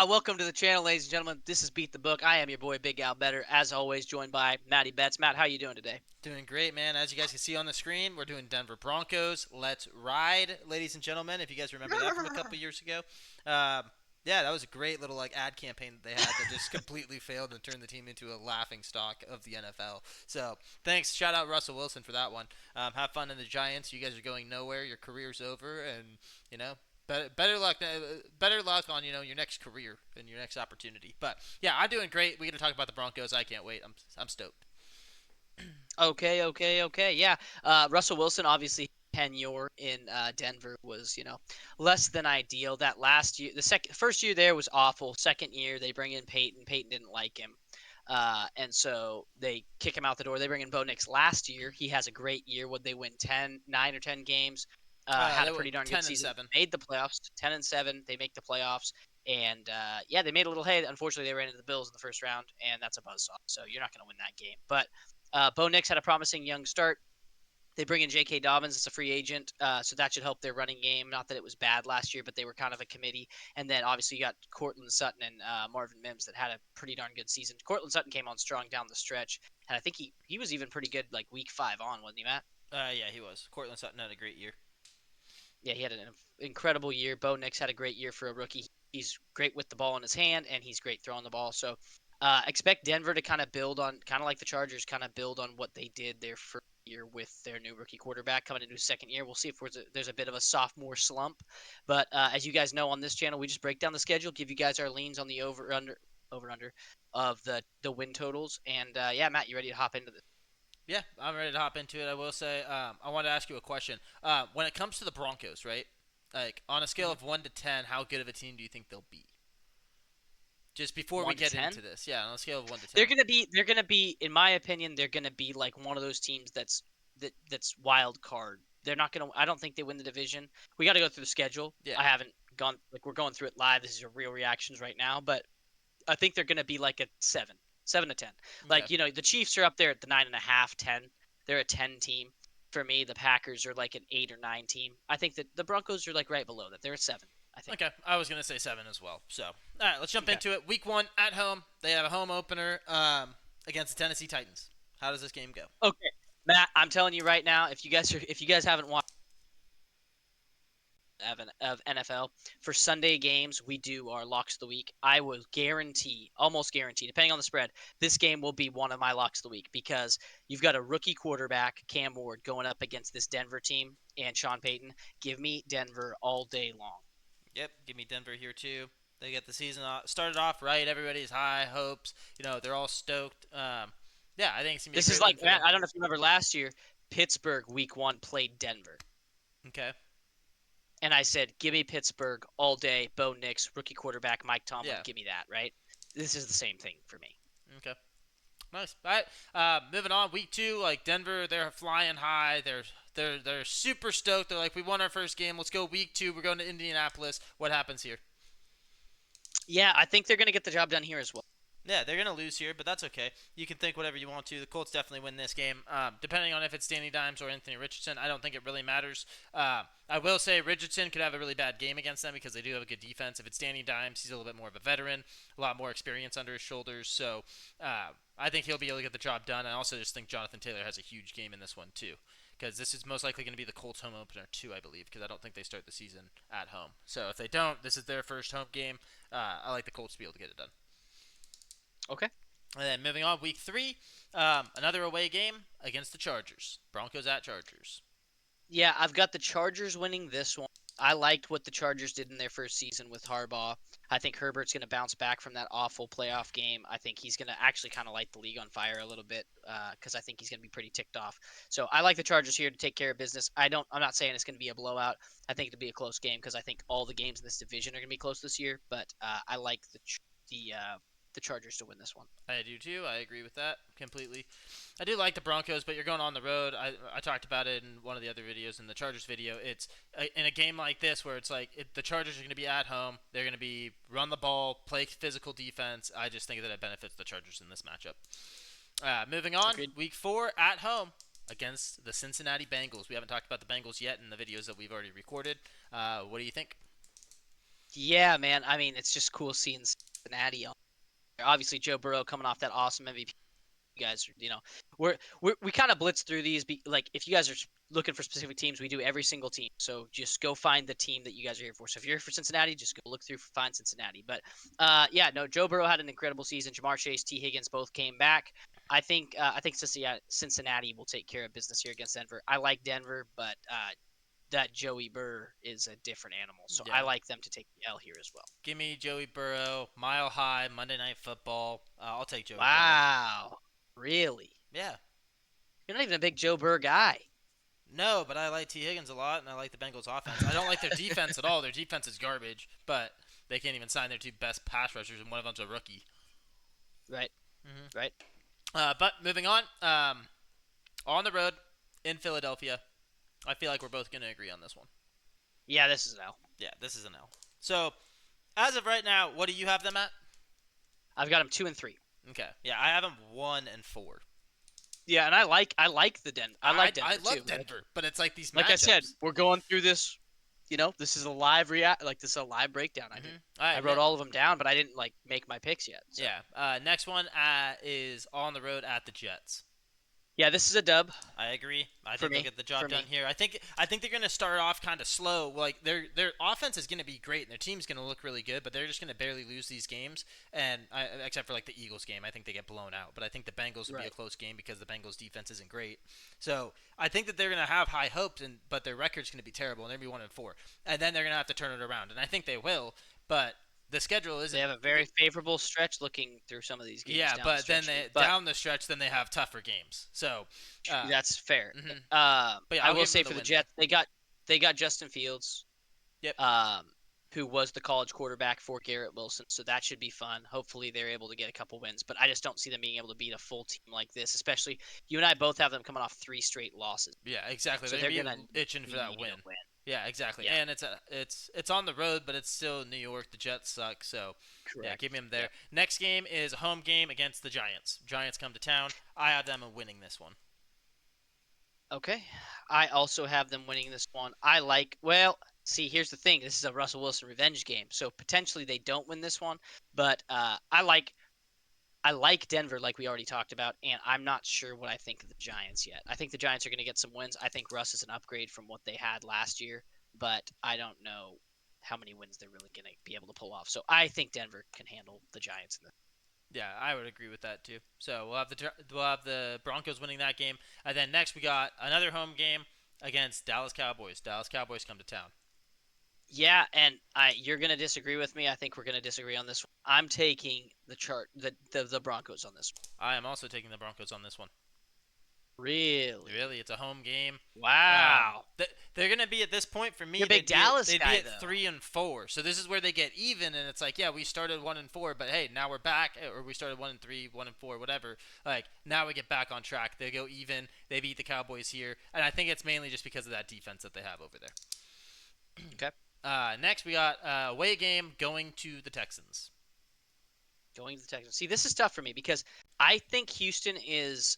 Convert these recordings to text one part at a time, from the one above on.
Welcome to the channel, ladies and gentlemen. This is Beat the Book. I am your boy, Big Al Better, as always, joined by Matty Betts. Matt, how you doing today? Doing great, man. As you guys can see on the screen, we're doing Denver Broncos. Let's ride, ladies and gentlemen. If you guys remember that from a couple years ago, yeah, that was a great little ad campaign that they had that just completely failed and turned the team into a laughing stock of the NFL. So thanks, shout out Russell Wilson for that one. Have fun in the Giants. You guys are going nowhere. Your career's over, and you know better luck on your next career and your next opportunity. But yeah, I'm doing great. We're gonna talk about the Broncos. I can't wait. I'm stoked. Okay. Yeah. Russell Wilson, obviously, tenure in Denver was, less than ideal. That last year, first year there was awful. Second year, they bring in Peyton. Peyton didn't like him. And so they kick him out the door. They bring in Bo Nix last year. He has a great year. Would they win 9 or 10 games? Had They a pretty went darn good ten and season. seven. Made the playoffs, 10-7. They make the playoffs. And yeah, they made a little hay. Unfortunately, they ran into the Bills in the first round, and that's a buzzsaw. So you're not going to win that game. But Bo Nix had a promising young start. They bring in J.K. Dobbins as a free agent, so that should help their running game. Not that it was bad last year, but they were kind of a committee. And then obviously you got Courtland Sutton and Marvin Mims that had a pretty darn good season. Courtland Sutton came on strong down the stretch, and I think he was even pretty good like week 5 on, wasn't he, Matt? Yeah, he was. Courtland Sutton had a great year. Yeah, he had an incredible year. Bo Nix had a great year for a rookie. He's great with the ball in his hand, and he's great throwing the ball. So expect Denver to kind of build on, kind of like the Chargers, kind of build on what they did their first year with their new rookie quarterback coming into his second year. We'll see if there's a bit of a sophomore slump. But as you guys know on this channel, we just break down the schedule, give you guys our leans on the over under of the win totals. And yeah, Matt, you ready to hop into this? Yeah, I'm ready to hop into it. I will say, I want to ask you a question. When it comes to the Broncos, right? Like on a scale Mhm. of 1 to 10, how good of a team do you think they'll be? Just before we One to get into 10. this, yeah, on a scale of 1 to 10. They're gonna be, in my opinion, they're gonna be like one of those teams that's wild card. They're not gonna. I don't think they win the division. We got to go through the schedule. Yeah. I haven't gone like we're going through it live. This is your real reactions right now, but I think they're gonna be like a 7 to 10. Okay. Like the Chiefs are up there at the 9.5, 10. They're a 10 team. For me, the Packers are like an 8 or 9 team. I think that the Broncos are like right below that. They're a 7. I think. Okay, I was gonna say 7 as well. So, all right, let's jump Okay. into it. Week 1 at home. They have a home opener against the Tennessee Titans. How does this game go? Okay, Matt. I'm telling you right now, if you guys haven't watched of NFL. For Sunday games, we do our locks of the week. I will guarantee, almost guarantee, depending on the spread, this game will be one of my locks of the week because you've got a rookie quarterback, Cam Ward, going up against this Denver team and Sean Payton. Give me Denver all day long. Yep, give me Denver here too. They get the season started off right. Everybody's high hopes. They're all stoked. Yeah, I think it's gonna be a This is great win like, for Matt, them. I don't know if you remember last year, Pittsburgh week 1 played Denver. Okay. And I said, give me Pittsburgh all day. Bo Nix, rookie quarterback, Mike Tomlin, Yeah. give me that, right? This is the same thing for me. Okay. Nice. All right. Moving on. Week 2, like Denver, they're flying high. They're super stoked. They're like, we won our first game. Let's go week 2. We're going to Indianapolis. What happens here? Yeah, I think they're going to get the job done here as well. Yeah, they're gonna lose here, but that's okay. You can think whatever you want to. The Colts definitely win this game. Depending on if it's Danny Dimes or Anthony Richardson, I don't think it really matters. I will say Richardson could have a really bad game against them because they do have a good defense. If it's Danny Dimes, he's a little bit more of a veteran, a lot more experience under his shoulders. So I think he'll be able to get the job done. I also just think Jonathan Taylor has a huge game in this one too, because this is most likely going to be the Colts home opener too, I believe, because I don't think they start the season at home. So if they don't, this is their first home game. I like the Colts to be able to get it done. Okay. And then moving on, week 3, another away game against the Chargers. Broncos at Chargers. Yeah, I've got the Chargers winning this one. I liked what the Chargers did in their first season with Harbaugh. I think Herbert's going to bounce back from that awful playoff game. I think he's going to actually kind of light the league on fire a little bit because I think he's going to be pretty ticked off. So I like the Chargers here to take care of business. I'm not saying it's going to be a blowout. I think it'll be a close game because I think all the games in this division are going to be close this year. But I like the Chargers to win this one. I do too. I agree with that completely. I do like the Broncos, but you're going on the road. I talked about it in one of the other videos, in the Chargers video. It's in a game like this where it's like the Chargers are going to be at home. They're going to be run the ball, play physical defense. I just think that it benefits the Chargers in this matchup. Moving on, Agreed. week 4 at home against the Cincinnati Bengals. We haven't talked about the Bengals yet in the videos that we've already recorded. What do you think? Yeah, man. I mean, it's just cool seeing Cincinnati on there. Obviously, Joe Burrow coming off that awesome MVP. You guys are, we kind of blitz through these. Like, if you guys are looking for specific teams, we do every single team. So just go find the team that you guys are here for. So if you're here for Cincinnati, just go look through find Cincinnati. But yeah, no, Joe Burrow had an incredible season. Jamar Chase, T Higgins both came back. I think Cincinnati will take care of business here against Denver. I like Denver, but that Joey Burr is a different animal. So I Yeah. like them to take the L here as well. Give me Joey Burrow, Mile High, Monday Night Football. I'll take Joey Burrow. Wow, really? Yeah. You're not even a big Joe Burr guy. No, but I like T. Higgins a lot, and I like the Bengals' offense. I don't like their defense at all. Their defense is garbage, but they can't even sign their two best pass rushers, and one of them's a rookie. Right, Mm-hmm. right. But moving on the road in Philadelphia, I feel like we're both going to agree on this one. Yeah, this is an L. Yeah, this is an L. So, as of right now, what do you have them at? I've got them 2-3. Okay. Yeah, I have them 1-4. Yeah, and I like the Denver. I like Denver I love too. Denver, but it's like these Like matchups. I said, we're going through this. This is a live this is a live breakdown. I did. Right, I wrote all of them down, but I didn't make my picks yet. So. Yeah. Next one is on the road at the Jets. Yeah, this is a dub. I agree. I For think they'll me. get the job For done me. here. I think they're going to start off kind of slow. Like their offense is going to be great and their team's going to look really good, but they're just going to barely lose these games. And except for like the Eagles game, I think they get blown out. But I think the Bengals will be a close game because the Bengals defense isn't great. So I think that they're going to have high hopes, but their record's going to be terrible and they're going to be 1-4. And then they're going to have to turn it around, and I think they will. But the schedule isn't. They have a very favorable stretch looking through some of these games. Yeah, down but the then down the stretch, then they have tougher games. So that's fair. Mm-hmm. But yeah, I will say for the Jets, they got Justin Fields. Yep. Who was the college quarterback for Garrett Wilson. So that should be fun. Hopefully they're able to get a couple wins. But I just don't see them being able to beat a full team like this, especially you and I both have them coming off 3 straight losses. Yeah, exactly. So they're going to itching for that win. Yeah, exactly. Yeah. And it's on the road, but it's still New York. The Jets suck, so Correct. yeah, give me them there. Yep. Next game is a home game against the Giants. Giants come to town. I have them winning this one. Okay. I also have them winning this one. See, here's the thing. This is a Russell Wilson revenge game, so potentially they don't win this one. But I like Denver, like we already talked about, and I'm not sure what I think of the Giants yet. I think the Giants are going to get some wins. I think Russ is an upgrade from what they had last year, but I don't know how many wins they're really going to be able to pull off. So I think Denver can handle the Giants in this. Yeah, I would agree with that too. So we'll have the Broncos winning that game, and then next we got another home game against Dallas Cowboys. Dallas Cowboys come to town. Yeah, and you're gonna disagree with me. I think we're gonna disagree on this one. I'm taking the Broncos on this one. I am also taking the Broncos on this one. Really, it's a home game. Wow. They're gonna be at this point for me. You're a big Dallas they'd guy, be at 3-4. So this is where they get even, and it's like, yeah, we started 1-4, but hey, now we're back, or we started 1-3, 1-4, whatever. Like now we get back on track. They go even. They beat the Cowboys here, and I think it's mainly just because of that defense that they have over there. Okay. Next, we got away game going to the Texans. Going to the Texans. See, this is tough for me because I think Houston is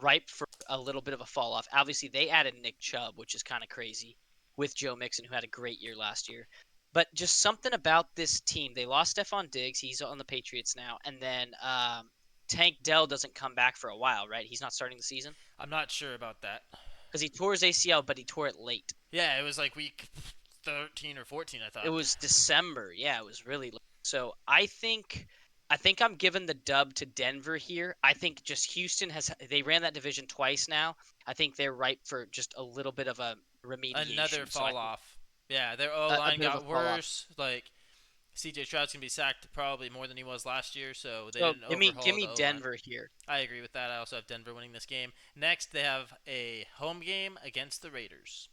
ripe for a little bit of a fall off. Obviously, they added Nick Chubb, which is kind of crazy, with Joe Mixon, who had a great year last year. But just something about this team. They lost Stephon Diggs. He's on the Patriots now. And then Tank Dell doesn't come back for a while, right? He's not starting the season? I'm not sure about that. Because he tore his ACL, but he tore it late. Yeah, it was like week 13 or 14, I thought. It was December. Yeah, it was really late. So I think I'm giving the dub to Denver here. I think just Houston they ran that division twice now. I think they're ripe for just a little bit of a remediation. Another fall off. Yeah, their O-line got worse. Like CJ Stroud's gonna be sacked probably more than he was last year, so they didn't overhaul give me the Denver here. I agree with that. I also have Denver winning this game. Next, they have a home game against the Raiders.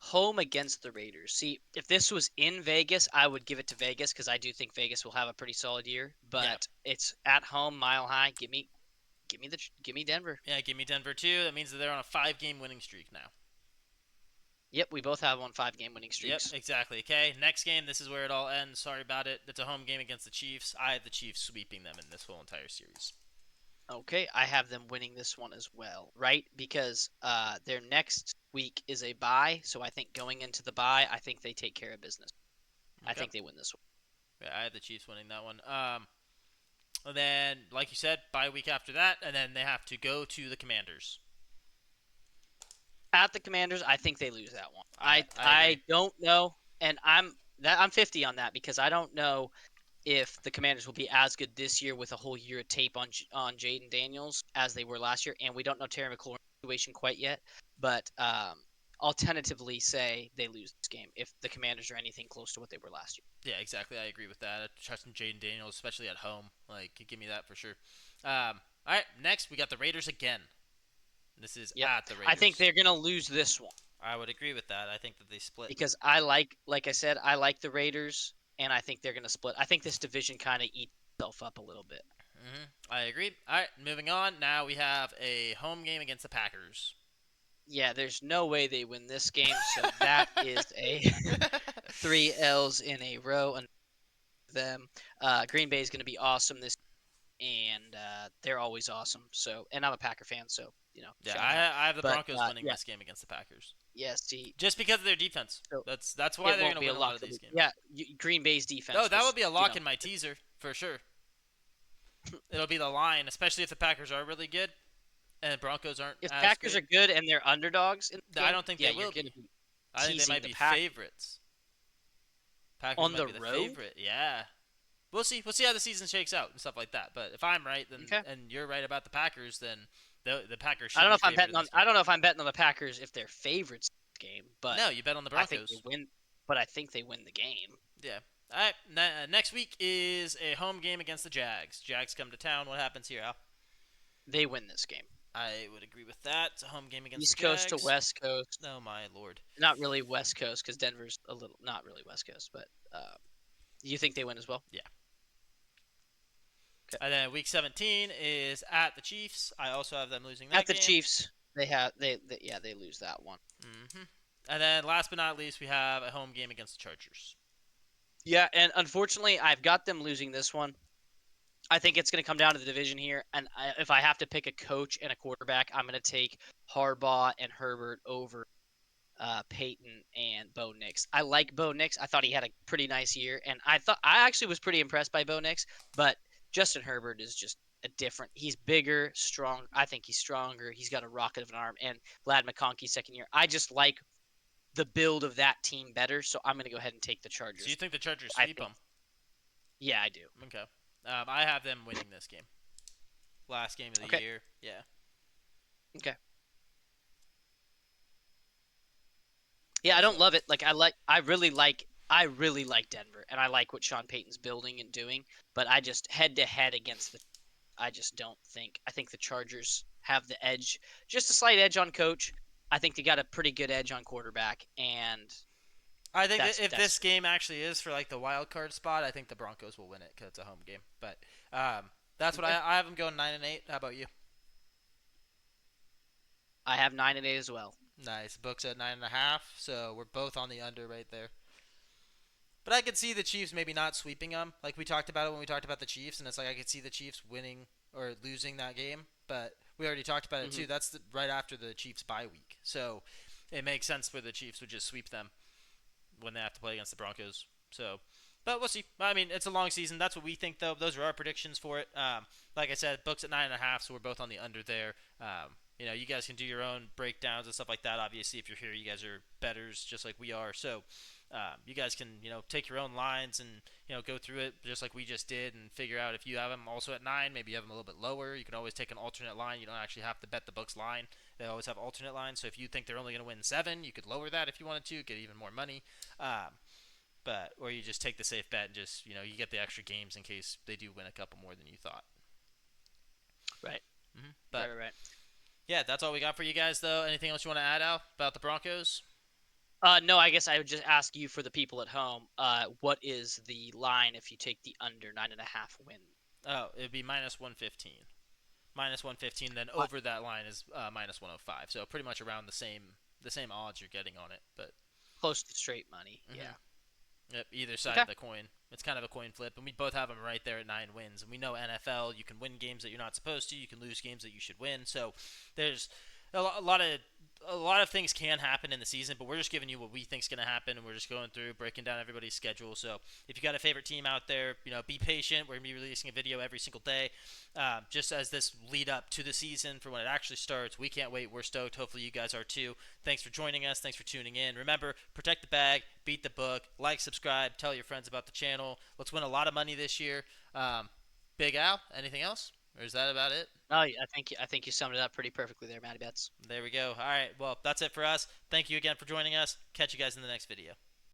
Home against the Raiders. See, if this was in Vegas, I would give it to Vegas because I do think Vegas will have a pretty solid year. But It's at home, Mile High. Give me Denver. Yeah, give me Denver too. That means that they're on a 5-game winning streak now. Yep, we both have 5-game winning streaks. Yep, exactly. Okay, next game. This is where it all ends. Sorry about it. It's a home game against the Chiefs. I have the Chiefs sweeping them in this whole entire series. Okay, I have them winning this one as well, right? Because their next week is a bye, so I think going into the bye, I think they take care of business. I Okay. think they win this one. Yeah, I had the Chiefs winning that one. And then, like you said, bye week after that, and then they have to go to the Commanders. At the Commanders, I think they lose that one. I agree. I don't know, and I'm 50 on that because I don't know if the Commanders will be as good this year with a whole year of tape on Jaden Daniels as they were last year, and we don't know Terry McLaurin's situation quite yet. But I'll tentatively say they lose this game if the Commanders are anything close to what they were last year. Yeah, exactly. I agree with that. Trusting Jaden Daniels, especially at home, like give me that for sure. All right, next we got the Raiders again. This is Yep, at the I think Raiders. they're gonna lose this one I would agree with that. I think that they split. because like I said, I like the Raiders, and I think they're gonna split. I think this division kind of eats itself up a little bit. I agree. All right, moving on. Now we have a home game against the Packers. Yeah, there's no way they win this game, so that is a 3 L's in a row. And them, Green Bay is going to be awesome this, and they're always awesome. So, and I'm a Packer fan, so Yeah, shout out. I have the But Broncos winning yeah, this game against the Packers. yeah. See, Just because of their defense. so That's why it they're won't gonna be a win a lot lock. of these games. Yeah, Green Bay's No, defense that would was, be a lock in my teaser for sure. It'll be the line, especially if the Packers are really good and the Broncos aren't if as Packers good. are good and they're underdogs in the I game, don't think yeah, they you're will going to be. be I think they teasing might the be Pack favorites. Packers on might the be the road. favorite. Yeah. We'll see. We'll see how the season shakes out and stuff like that. But if I'm right, then Okay. and you're right about the Packers, then the Packers I should don't know be if I'm favored betting in on. this game. I don't know if I'm betting on the Packers if they're favorites in this game, but No, you bet on the I think they Broncos. win. But I think they win the game. Yeah. All right. Next week is a home game against the Jags. Jags come to town. What happens here, Al? They win this game. I would agree with that. It's a home game against the East Coast to Jags. West Coast. Oh my lord. Not really West Coast because Denver's a little not really West Coast, but you think they win as well? Yeah. Okay. And then week 17 is at the Chiefs. I also have them losing that At the game. Chiefs, they lose that one. And then last but not least, we have a home game against the Chargers. Yeah, and unfortunately, I've got them losing this one. I think it's going to come down to the division here, and if I have to pick a coach and a quarterback, I'm going to take Harbaugh and Herbert over Peyton and Bo Nix. I like Bo Nix. I thought he had a pretty nice year, and I actually was pretty impressed by Bo Nix. But Justin Herbert is just a different. He's bigger, strong. I think he's stronger. He's got a rocket of an arm, and Lad McConkey's second year. I just like the build of that team better, so I'm going to go ahead and take the Chargers. So you think the Chargers I sweep think, them? yeah, I do. Okay. I have them winning this game. Last game of the year. Yeah. Okay. Yeah, I don't love it. I really like Denver, and I like what Sean Payton's building and doing. But I just head to head against the. I just don't think. I think the Chargers have the edge, just a slight edge on coach. I think they got a pretty good edge on quarterback, and I think that if this game actually is for like the wild card spot, I think the Broncos will win it because it's a home game. But that's what I have them going 9-8. How about you? I have 9-8 as well. Nice. Book's at 9.5, so we're both on the under right there. But I could see the Chiefs maybe not sweeping them, like we talked about it when we talked about the Chiefs, and it's like I could see the Chiefs winning or losing that game. But we already talked about it too. That's right after the Chiefs bye week, so it makes sense for the Chiefs would just sweep them when they have to play against the Broncos. So, but we'll see. I mean, it's a long season. That's what we think, though. Those are our predictions for it. Like I said, books at 9.5, so we're both on the under there. You guys can do your own breakdowns and stuff like that. Obviously, if you're here, you guys are bettors just like we are. So, you guys can, take your own lines and, go through it just like we just did and figure out if you have them also at 9, maybe you have them a little bit lower. You can always take an alternate line. You don't actually have to bet the book's line. They always have alternate lines. So if you think they're only going to win 7, you could lower that if you wanted to, get even more money. Or you just take the safe bet and just, you get the extra games in case they do win a couple more than you thought. Right. But, right. Yeah, that's all we got for you guys, though. Anything else you want to add, Al, about the Broncos? No, I guess I would just ask you for the people at home. What is the line if you take the under 9.5 win? Oh, it'd be minus 115. Minus 115, then over that line is minus 105. So pretty much around the same odds you're getting on it, but close to straight money. Yeah. Yep, either side of the coin. It's kind of a coin flip, and we both have them right there at 9 wins. And we know NFL, you can win games that you're not supposed to. You can lose games that you should win. So there's a lot of a lot of things can happen in the season, but we're just giving you what we think is going to happen, and we're just going through breaking down everybody's schedule. So if you got a favorite team out there, be patient. We're going to be releasing a video every single day, just as this lead up to the season for when it actually starts. We can't wait. We're stoked. Hopefully you guys are too. Thanks for joining us. Thanks for tuning in. Remember, protect the bag, beat the book, like, subscribe, tell your friends about the channel. Let's win a lot of money this year. Big Al, anything else? Or is that about it? No, I think you summed it up pretty perfectly there, Matty Betts. There we go. All right. Well, that's it for us. Thank you again for joining us. Catch you guys in the next video.